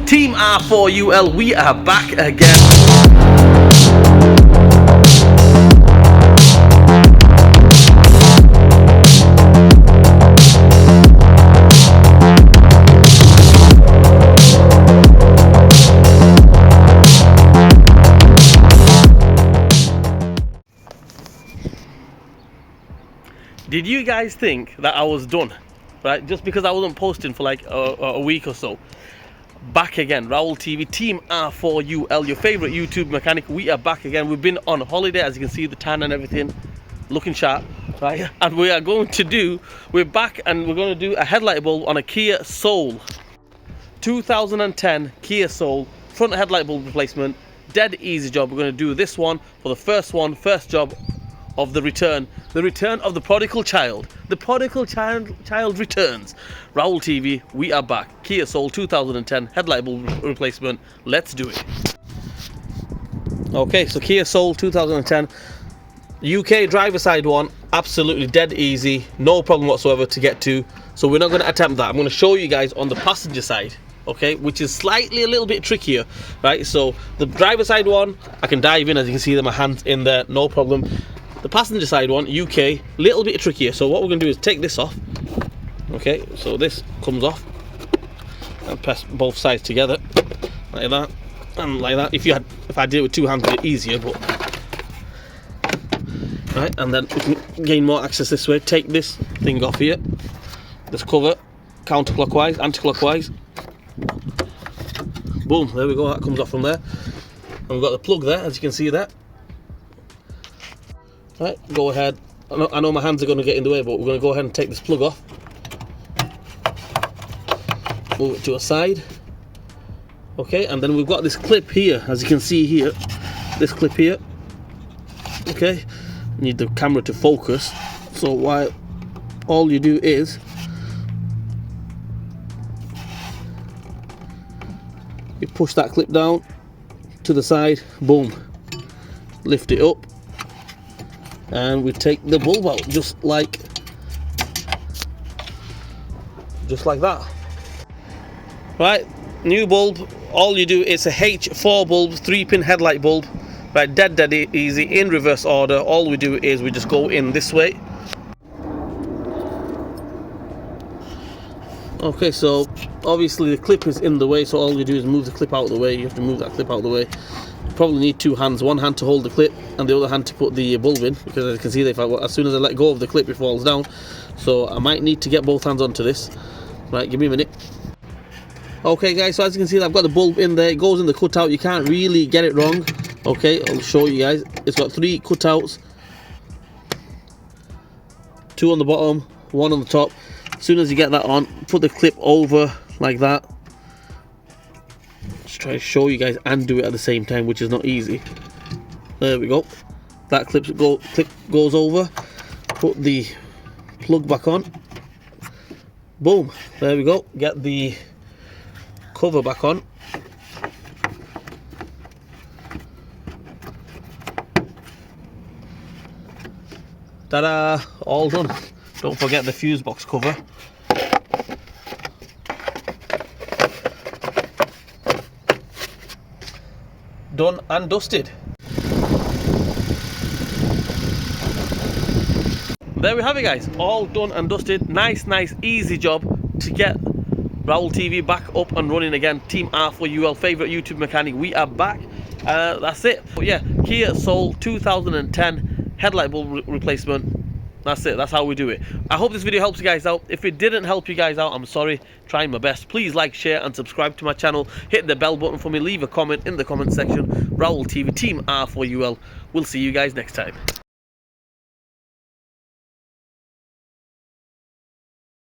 Team R4UL, we are back again. Did you guys think that I was done? Right, just because I wasn't posting for like a week or so. Back again, Raoul TV, Team R4UL, your favorite YouTube mechanic. We are back again. We've been on holiday, as you can see, the tan and everything, looking sharp, right? And we are going to do, we're back and we're going to do a headlight bulb on a Kia Soul. 2010 Kia Soul, front headlight bulb replacement, dead easy job. We're going to do this one for the first job of the return of the prodigal child. The prodigal child returns. Raoul TV, we are back. Kia Soul 2010 headlight bulb replacement. Let's do it. Okay, so Kia Soul 2010 UK driver side one, absolutely dead easy, no problem whatsoever to get to. So we're not going to attempt that. I'm going to show you guys on the passenger side, okay, which is slightly a little bit trickier, right? So the driver side one, I can dive in, as you can see there, my hands in there, no problem. The passenger side one, UK, little bit trickier. So what we're going to do is take this off. Okay, so this comes off and press both sides together like that and like that. If I did it with two hands, it'd be easier, but right. And then we can gain more access this way. Take this thing off here, this cover, counterclockwise, anti-clockwise. Boom, there we go. That comes off from there, and we've got the plug there, as you can see there. Right, go ahead. I know my hands are going to get in the way, but we're going to go ahead and take this plug off. Move it to a side. Okay, and then we've got this clip here, as you can see here. This clip here. Okay, need the camera to focus. So all you do is you push that clip down to the side. Boom. Lift it up. And we take the bulb out just like that. Right, new bulb. All you do is a H4 bulb, 3-pin headlight bulb. Right, dead easy, in reverse order. All we do is we just go in this way. Okay, so obviously the clip is in the way, so all you do is move the clip out of the way. You have to move that clip out of the way. You probably need two hands, one hand to hold the clip and the other hand to put the bulb in, because as you can see, as soon as I let go of the clip, it falls down. So I might need to get both hands onto this. Right, give me a minute. Okay guys, so as you can see, I've got the bulb in there. It goes in the cutout. You can't really get it wrong. Okay, I'll show you guys. It's got 3 cutouts, 2 on the bottom, 1 on the top. As soon as you get that on, put the clip over like that. Just try to show you guys and do it at the same time, which is not easy. There we go. That clip goes over. Put the plug back on. Boom. There we go. Get the cover back on. Ta-da! All done. Don't forget the fuse box cover. Done and dusted. There we have it guys, all done and dusted. Nice easy job to get Raoul TV back up and running again. Team R4UL, favorite YouTube mechanic, we are back. That's it. But yeah, Kia Soul 2010 headlight bulb replacement. That's it, that's how we do it. I hope this video helps you guys out. If it didn't help you guys out, I'm sorry, trying my best. Please like, share and subscribe to my channel. Hit the bell button for me, leave a comment in the comment section. Raoul TV, Team R4UL. We'll see you guys next time.